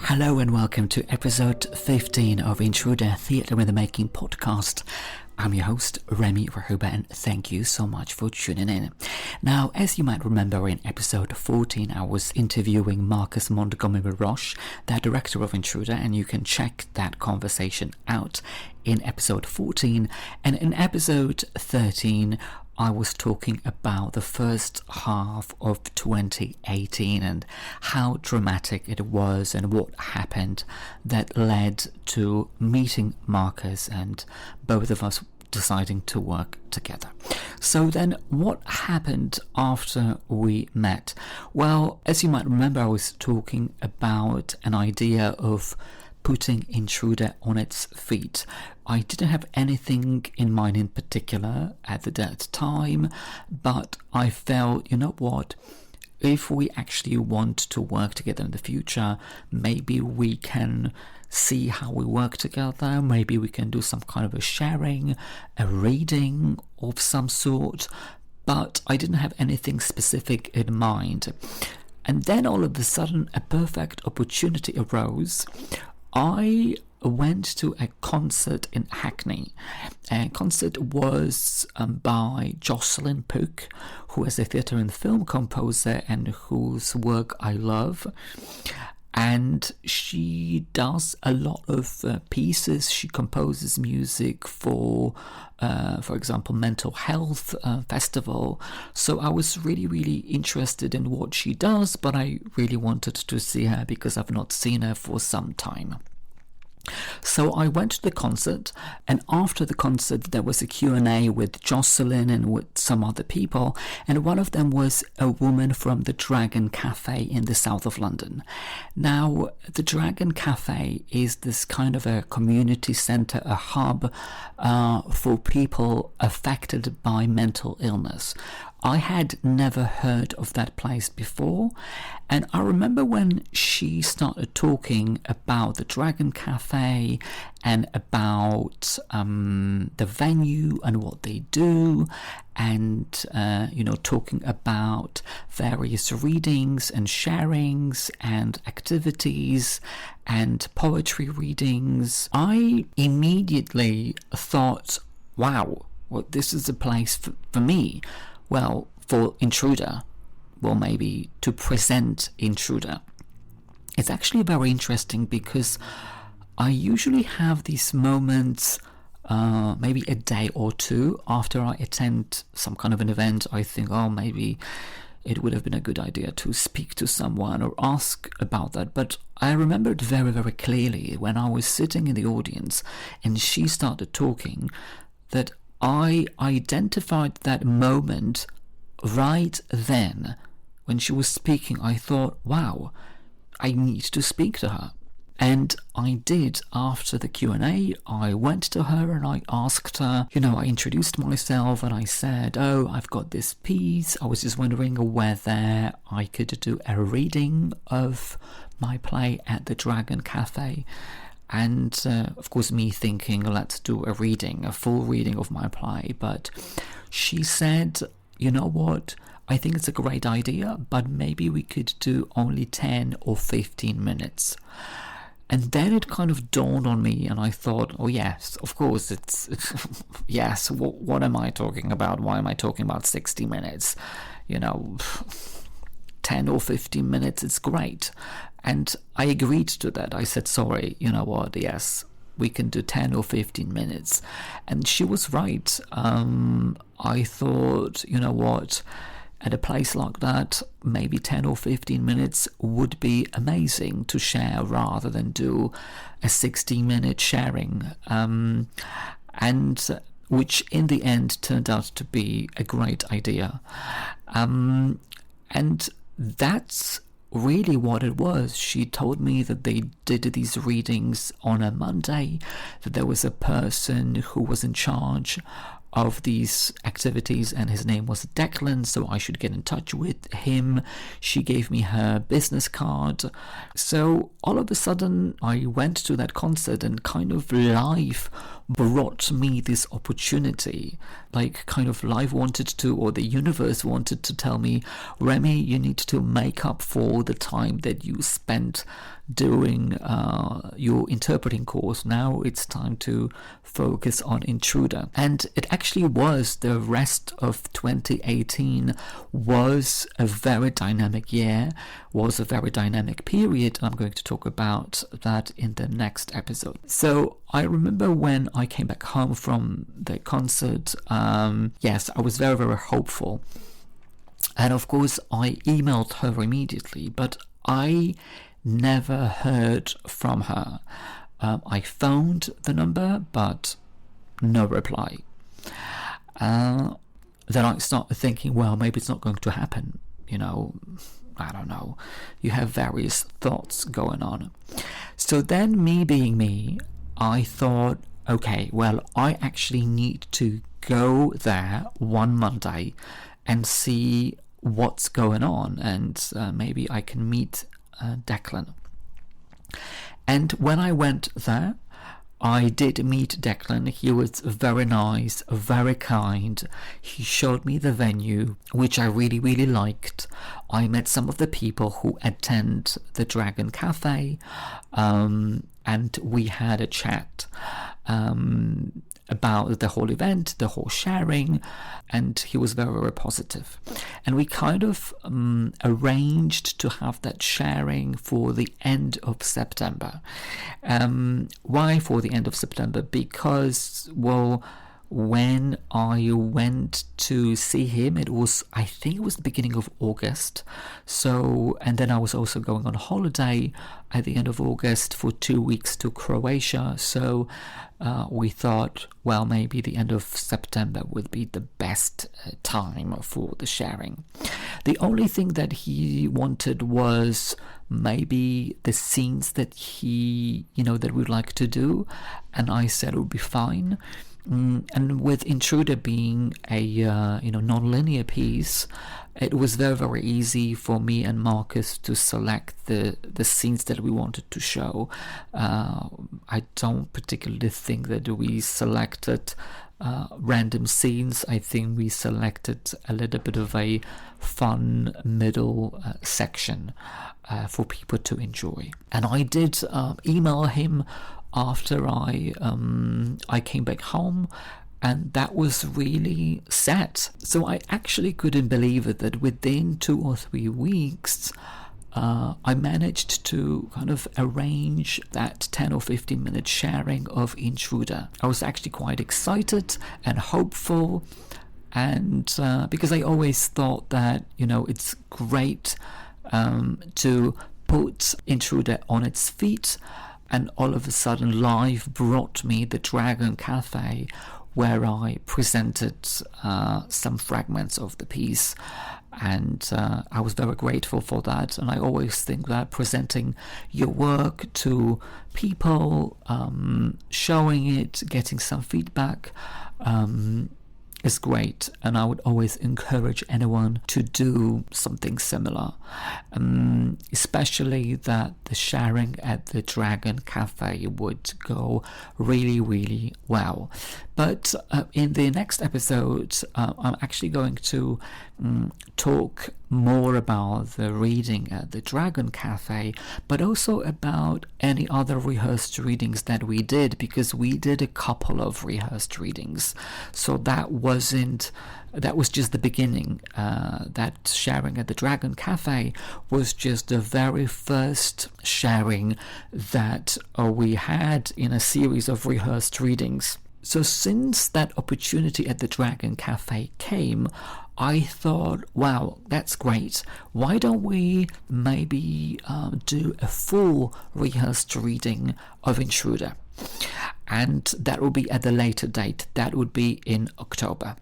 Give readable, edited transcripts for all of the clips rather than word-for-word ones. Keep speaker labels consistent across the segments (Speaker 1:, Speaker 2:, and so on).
Speaker 1: Hello and welcome to episode 15 of Intruder Theatre in the Making podcast. I'm your host, Remi Rachuba, and thank you so much for tuning in. Now, as you might remember, in episode 14, I was interviewing Marcus Montgomery Roche, the director of Intruder, and you can check that conversation out in episode 14. And in episode 13, I was talking about the first half of 2018 and how dramatic it was and what happened that led to meeting Marcus and both of us deciding to work together. So then what happened after we met? Well, as you might remember, I was talking about an idea of putting Intruder on its feet. I didn't have anything in mind in particular at that time, but I felt, you know what, if we actually want to work together in the future, maybe we can see how we work together, maybe we can do some kind of a sharing, a reading of some sort, but I didn't have anything specific in mind. And then all of a sudden, a perfect opportunity arose. I went to a concert in Hackney. A concert was by Jocelyn Pook, who is a theatre and film composer and whose work I love. And she does a lot of pieces. She composes music for example, Mental Health Festival. So I was really interested in what she does, but I really wanted to see her because I've not seen her for some time. So I went to the concert, and after the concert there was a Q&A with Jocelyn and with some other people, and one of them was a woman from the Dragon Cafe in the south of London. Now, the Dragon Cafe is this kind of a community centre, a hub for people affected by mental illness. I had never heard of that place before, and I remember when she started talking about the Dragon Cafe and about the venue and what they do, and talking about various readings and sharings and activities and poetry readings. I immediately thought, wow, well, this is a place for me. Well, for Intruder, well, maybe to present Intruder. It's actually very interesting because I usually have these moments maybe a day or two after I attend some kind of an event. I think, oh, maybe it would have been a good idea to speak to someone or ask about that. But I remember it very clearly when I was sitting in the audience and she started talking that I identified that moment right then. When she was speaking, I thought, wow, I need to speak to her. And I did. After the Q&A, I went to her and I asked her, I introduced myself and I said, oh, I've got this piece. I was just wondering whether I could do a reading of my play at the Dragon Cafe. And of course me thinking, let's do a reading, a full reading of my play. But she said, you know what, I think it's a great idea, but maybe we could do only 10 or 15 minutes. And then it kind of dawned on me and I thought, oh yes, of course, it's yes, what am I talking about? Why am I talking about 60 minutes? 10 or 15 minutes, it's great. And I agreed to that. I said, sorry, you know what, yes, we can do 10 or 15 minutes. And she was right. I thought, you know what, at a place like that, maybe 10 or 15 minutes would be amazing to share rather than do a 60-minute sharing. And which in the end turned out to be a great idea. And that's really what it was. She told me that they did these readings on a Monday, that there was a person who was in charge of these activities and his name was Declan, so I should get in touch with him. She gave me her business card. So all of a sudden I went to that concert and kind of life brought me this opportunity. Like, kind of life wanted to, or the universe wanted to tell me, Remi, you need to make up for the time that you spent during your interpreting course. Now it's time to focus on Intruder. And it actually was, the rest of 2018 was a very dynamic year, was a very dynamic period. I'm going to talk about that in the next episode. So I remember when I came back home from the concert, yes, I was very, very hopeful. And of course, I emailed her immediately, but I never heard from her. I phoned the number, but no reply. Then I started thinking, well, maybe it's not going to happen. You know, I don't know. You have various thoughts going on. So then, me being me, I thought, okay, well, I actually need to go there one Monday and see what's going on, and maybe I can meet Declan. And when I went there, I did meet Declan. He was very nice, very kind. He showed me the venue, which I really, really liked. I met some of the people who attend the Dragon Cafe, and we had a chat about the whole event, the whole sharing, and he was very, very positive. And we kind of arranged to have that sharing for the end of September. Why for the end of September? Because, well, when I went to see him, I think it was the beginning of August. So, and then I was also going on holiday at the end of August for 2 weeks to Croatia. So we thought, well, maybe the end of September would be the best time for the sharing. The only thing that he wanted was maybe the scenes that that we'd like to do. And I said it would be fine. And with Intruder being a non-linear piece, it was very, very easy for me and Marcus to select the scenes that we wanted to show. I don't particularly think that we selected random scenes. I think we selected a little bit of a fun middle section for people to enjoy. And I did email him after I came back home, and that was really set. So I actually couldn't believe it that within 2 or 3 weeks I managed to kind of arrange that 10 or 15 minute sharing of Intruder. I was actually quite excited and hopeful, and because I always thought that it's great to put Intruder on its feet. And all of a sudden, life brought me the Dragon Cafe, where I presented some fragments of the piece, and I was very grateful for that. And I always think that presenting your work to people, showing it, getting some feedback, is great, and I would always encourage anyone to do something similar, especially that the sharing at the Dragon Cafe would go really, really well. But in the next episode, I'm actually going to talk more about the reading at the Dragon Cafe, but also about any other rehearsed readings that we did, because we did a couple of rehearsed readings. So that was just the beginning. That sharing at the Dragon Cafe was just the very first sharing that we had in a series of rehearsed readings. So since that opportunity at the Dragon Cafe came, I thought, wow, that's great. Why don't we maybe do a full rehearsed reading of Intruder? And that will be at a later date. That would be in October.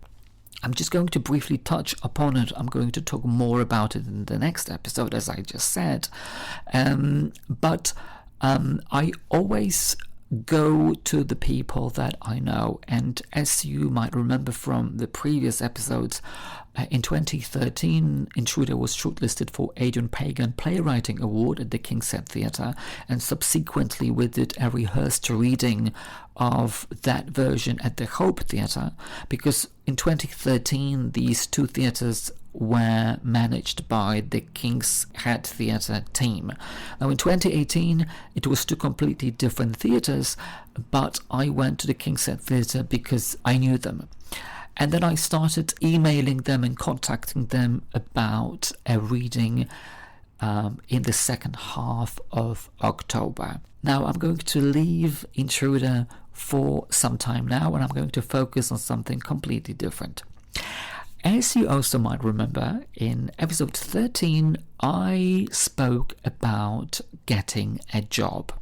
Speaker 1: I'm just going to briefly touch upon it. I'm going to talk more about it in the next episode, as I just said. But I always go to the people that I know. And as you might remember from the previous episodes, in 2013, Intruder was shortlisted for Adrian Pagan Playwriting Award at the King's Head Theatre, and subsequently we did a rehearsed reading of that version at the Hope Theatre, because in 2013 these two theatres were managed by the King's Head Theatre team. Now in 2018 it was two completely different theatres, but I went to the King's Head Theatre because I knew them. And then I started emailing them and contacting them about a reading in the second half of October. Now I'm going to leave Intruder for some time now, and I'm going to focus on something completely different. As you also might remember, in episode 13, I spoke about getting a job.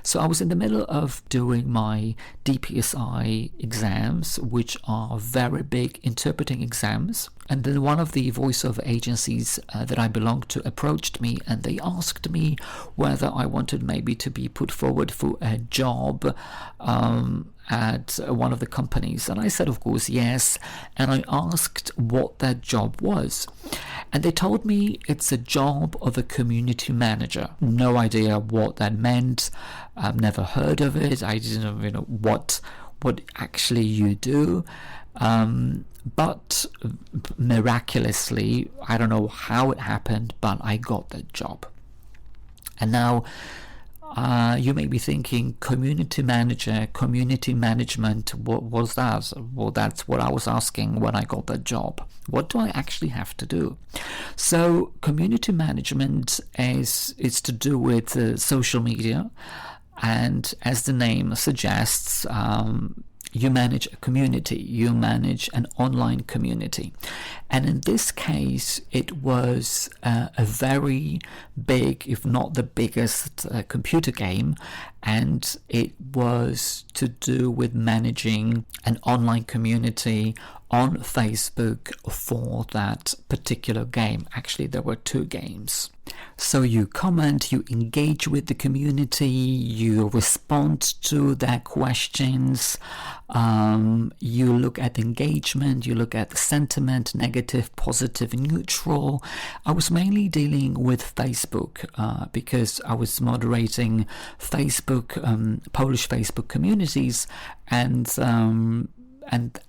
Speaker 1: So I was in the middle of doing my DPSI exams, which are very big interpreting exams. And then one of the voiceover agencies that I belonged to approached me, and they asked me whether I wanted maybe to be put forward for a job at one of the companies. And I said, of course, yes. And I asked what that job was. And they told me it's a job of a community manager. No idea what that meant. I've never heard of it. I didn't know what actually you do. But miraculously, I don't know how it happened, but I got that job. And now you may be thinking, community manager, community management, what was that? Well, that's what I was asking when I got that job. What do I actually have to do? So community management is to do with social media, and as the name suggests, you manage a community, you manage an online community. And in this case, it was a very big, if not the biggest, computer game, and it was to do with managing an online community on Facebook for that particular game. Actually, there were two games. So you comment, you engage with the community, you respond to their questions, you look at engagement, you look at the sentiment, negative, positive, neutral. I was mainly dealing with Facebook because I was moderating Facebook, Polish Facebook communities, and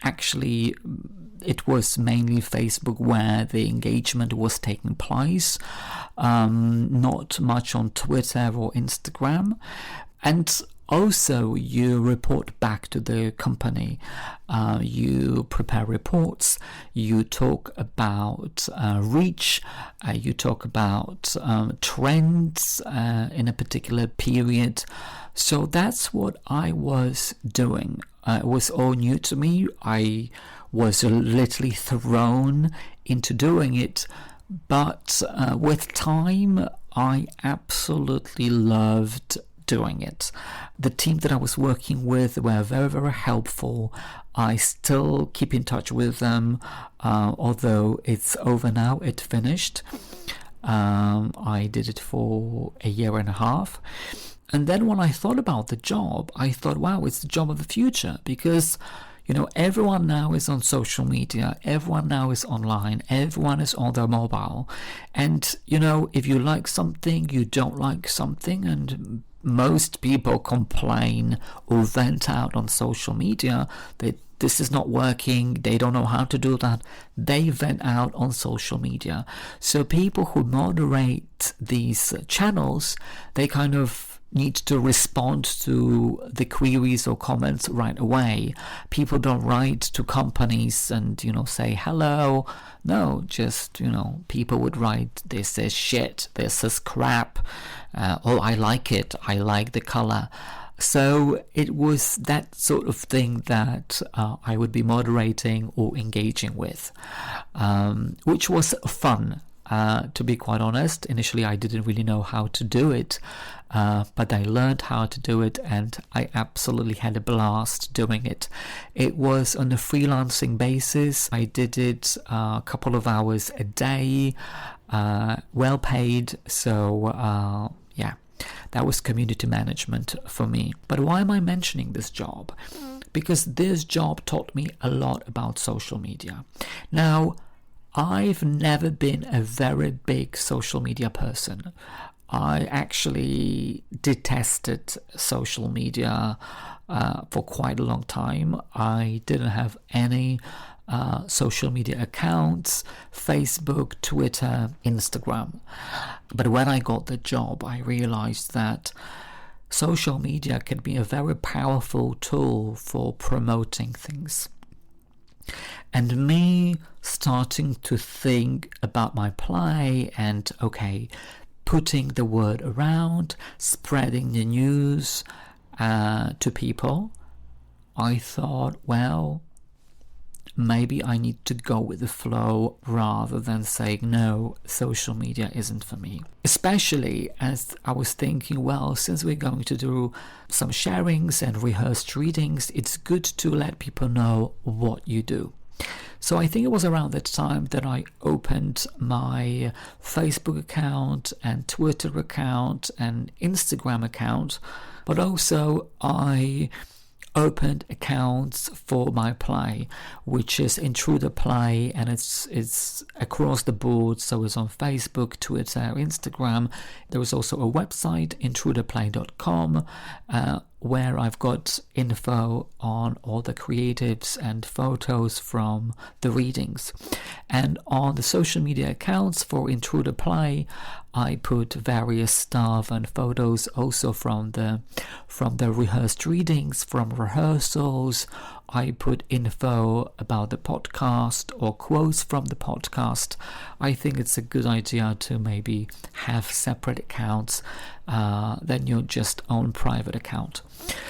Speaker 1: actually it was mainly Facebook where the engagement was taking place, not much on Twitter or Instagram. And also you report back to the company, you prepare reports, you talk about reach, you talk about trends in a particular period. So that's what I was doing. It was all new to me. I was literally thrown into doing it, but with time I absolutely loved doing it. The team that I was working with were very, very helpful. I still keep in touch with them, although it's over now, it finished. I did it for a year and a half. And then when I thought about the job, I thought, wow, it's the job of the future, because everyone now is on social media, everyone now is online, everyone is on their mobile. And, if you like something, you don't like something, and most people complain or vent out on social media that this is not working, they don't know how to do that, they vent out on social media. So people who moderate these channels, they kind of need to respond to the queries or comments right away. People don't write to companies and say hello. No, just people would write, this is shit, this is crap, oh, I like it, I like the color. So it was that sort of thing that I would be moderating or engaging with, which was fun. To be quite honest, initially I didn't really know how to do it, but I learned how to do it, and I absolutely had a blast doing it. It was on a freelancing basis. I did it a couple of hours a day, well paid, so yeah. That was community management for me. But why am I mentioning this job? Because this job taught me a lot about social media. Now, I've never been a very big social media person. I actually detested social media for quite a long time. I didn't have any social media accounts, Facebook, Twitter, Instagram. But when I got the job, I realized that social media can be a very powerful tool for promoting things. And me starting to think about my play and, okay, putting the word around, spreading the news to people, I thought, well, maybe I need to go with the flow rather than saying, no, social media isn't for me. Especially as I was thinking, well, since we're going to do some sharings and rehearsed readings, it's good to let people know what you do. So I think it was around that time that I opened my Facebook account and Twitter account and Instagram account, but also I opened accounts for my play, which is Intruder Play, and it's across the board, so it's on Facebook, Twitter, Instagram. There is also a website, intruderplay.com, where I've got info on all the creatives and photos from the readings. And on the social media accounts for Intruder Play, I put various stuff and photos also from the rehearsed readings, from rehearsals. I put info about the podcast or quotes from the podcast. I think it's a good idea to maybe have separate accounts than your just own private account.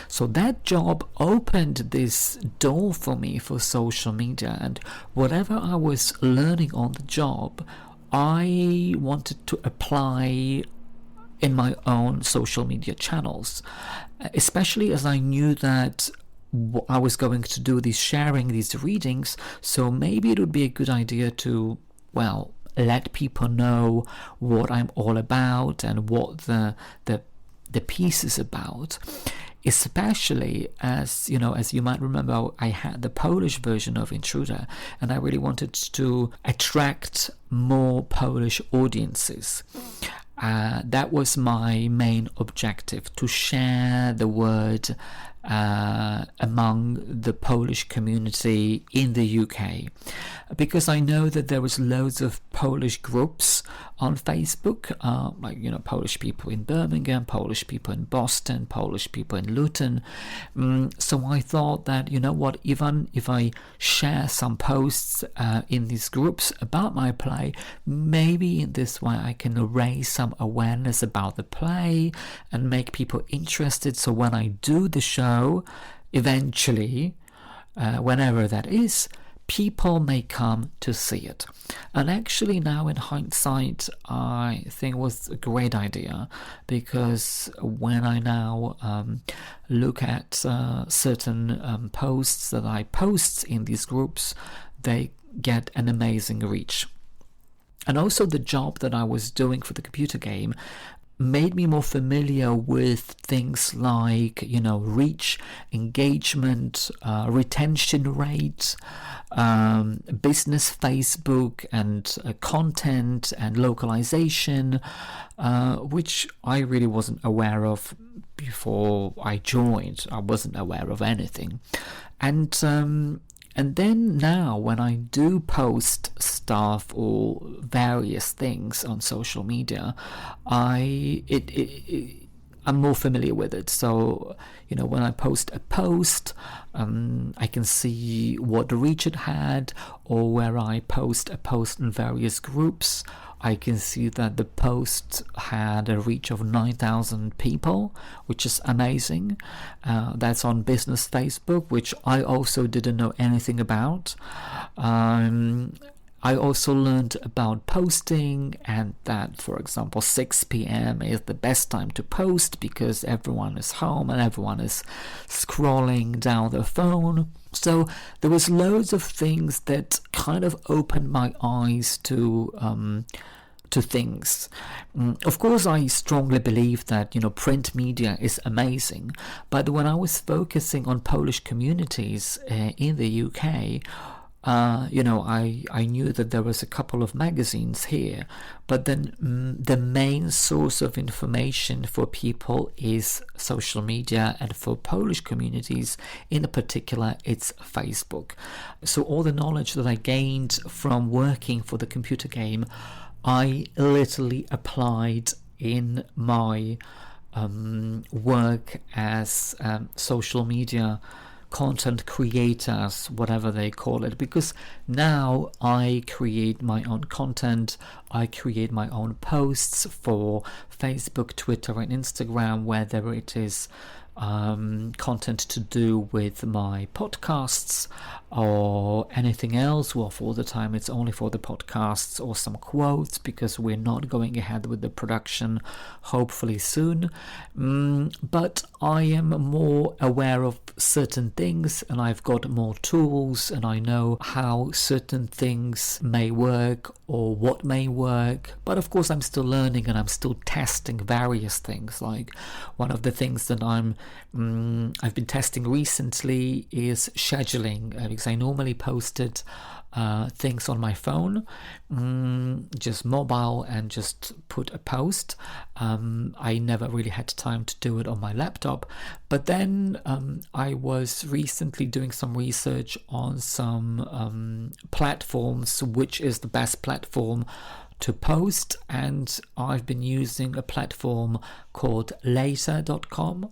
Speaker 1: So that job opened this door for me for social media, and whatever I was learning on the job, I wanted to apply in my own social media channels, especially as I knew that I was going to do these sharing, these readings, so maybe it would be a good idea to, well, let people know what I'm all about and what the piece is about. Especially as you might remember, I had the Polish version of Intruder, and I really wanted to attract more Polish audiences. That was my main objective, to share the word among the Polish community in the UK, because I know that there was loads of Polish groups on Facebook, like Polish people in Birmingham, Polish people in Boston, Polish people in Luton. So I thought that, even if I share some posts in these groups about my play, maybe in this way I can raise some awareness about the play and make people interested. So when I do the show, eventually, whenever that is, people may come to see it. And actually now in hindsight, I think it was a great idea, because when I now look at certain posts that I post in these groups, they get an amazing reach. And also the job that I was doing for the computer game made me more familiar with things like, reach, engagement, retention rate, business Facebook, and content and localization, which I really wasn't aware of before I joined. I wasn't aware of anything. And then now when I do post stuff or various things on social media, I'm more familiar with it. So, when I post a post, I can see what reach it had, or where I post a post in various groups, I can see that the post had a reach of 9,000 people, which is amazing. That's on business Facebook, which I also didn't know anything about. I also learned about posting, and that, for example, 6 p.m. is the best time to post because everyone is home and everyone is scrolling down their phone. So there was loads of things that kind of opened my eyes to to things. Of course, I strongly believe that, print media is amazing, but when I was focusing on Polish communities in the UK, I knew that there was a couple of magazines here, but then the main source of information for people is social media, and for Polish communities in particular, it's Facebook. So all the knowledge that I gained from working for the computer game, I literally applied in my work as social media content creators, whatever they call it, because now I create my own content. I create my own posts for Facebook, Twitter, and Instagram, whether it is content to do with my podcasts or anything else. Well, for the time it's only for the podcasts, or some quotes, because we're not going ahead with the production hopefully soon. But I am more aware of certain things, and I've got more tools, and I know how certain things may work or what may work. But of course I'm still learning, and I'm still testing various things. Like one of the things that I've been testing recently is scheduling, because I normally posted things on my phone, just mobile, and just put a post. I never really had time to do it on my laptop, but then I was recently doing some research on some platforms, which is the best platform to post, and I've been using a platform called later.com.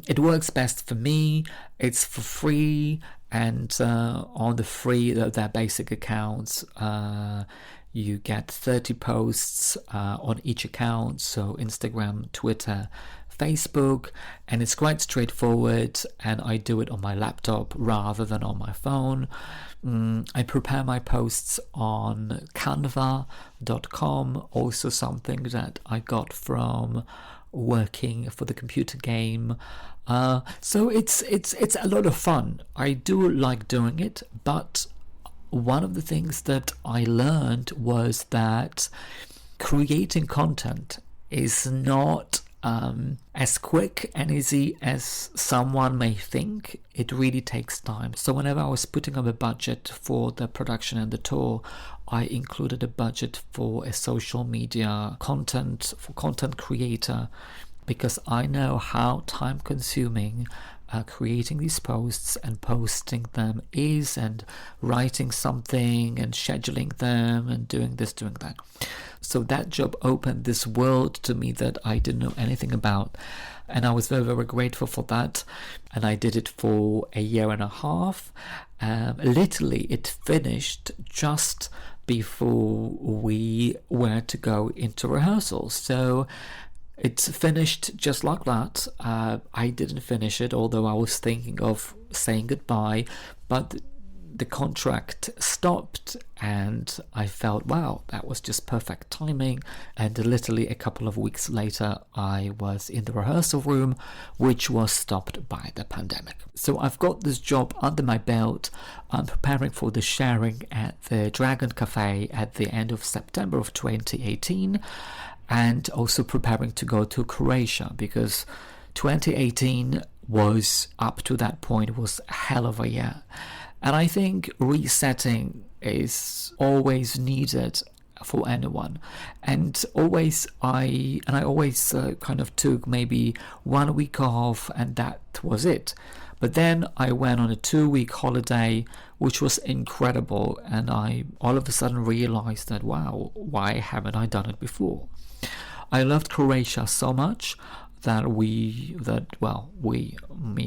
Speaker 1: It works best for me. It's for free, and on the free, their basic accounts, you get 30 posts on each account, so Instagram, Twitter, Facebook, and it's quite straightforward, and I do it on my laptop rather than on my phone. I prepare my posts on canva.com, also something that I got from working for the computer game. So it's a lot of fun. I do like doing it, but one of the things that I learned was that creating content is not as quick and easy as someone may think. It really takes time. So whenever I was putting up a budget for the production and the tour, I included a budget for a social media content creator, because I know how time consuming creating these posts and posting them is, and writing something and scheduling them and doing this, doing that. So that job opened this world to me that I didn't know anything about, and I was very, very grateful for that. And I did it for a year and a half. Literally, it finished just before we were to go into rehearsals. So it's finished just like that. I didn't finish it, although I was thinking of saying goodbye, but the contract stopped, and I felt, wow, that was just perfect timing. And literally a couple of weeks later, I was in the rehearsal room, which was stopped by the pandemic. So I've got this job under my belt. I'm preparing for the sharing at the Dragon Cafe at the end of September of 2018, and also preparing to go to Croatia, because 2018 was, up to that point, was a hell of a year. And I think resetting is always needed for anyone. And I always kind of took maybe 1 week off, and that was it. But then I went on a 2-week holiday, which was incredible. And I all of a sudden realized that, wow, why haven't I done it before? I loved Croatia so much that me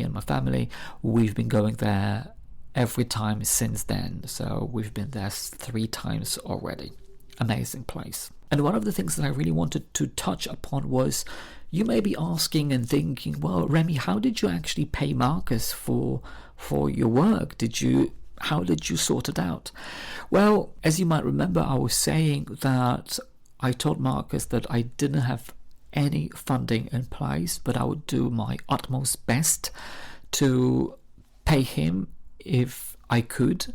Speaker 1: and my family, we've been going there every time since then. So we've been there 3 times already. Amazing place. And one of the things that I really wanted to touch upon was, you may be asking and thinking, well, Remi, how did you actually pay Marcus for your work? How did you sort it out? Well, as you might remember, I was saying that I told Marcus that I didn't have any funding in place, but I would do my utmost best to pay him if I could.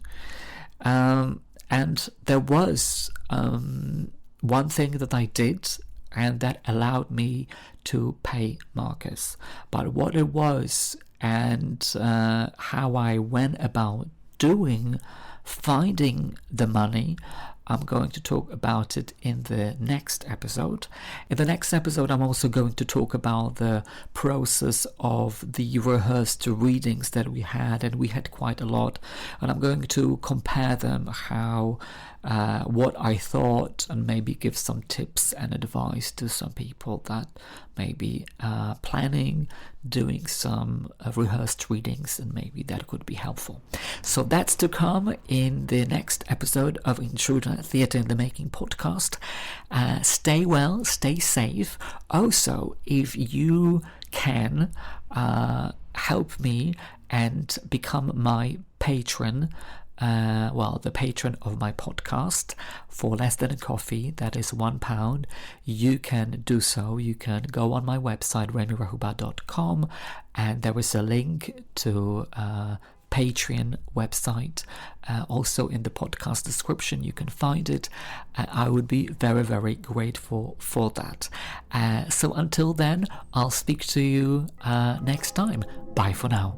Speaker 1: And there was one thing that I did, and that allowed me to pay Marcus. But what it was and how I went about finding the money, I'm going to talk about it in the next episode. In the next episode, I'm also going to talk about the process of the rehearsed readings that we had, and we had quite a lot. And I'm going to compare them, what I thought, and maybe give some tips and advice to some people that may be planning doing some rehearsed readings, and maybe that could be helpful. So that's to come in the next episode of Intruder Theatre in the Making podcast. Stay well, stay safe. Also, if you can help me and become my patron, the patron of my podcast, for less than a coffee, that is £1, you can do so. You can go on my website, remirachuba.com, and there is a link to Patreon website, also in the podcast description. You can find it. I would be very, very grateful for that. So until then, I'll speak to you next time. Bye for now.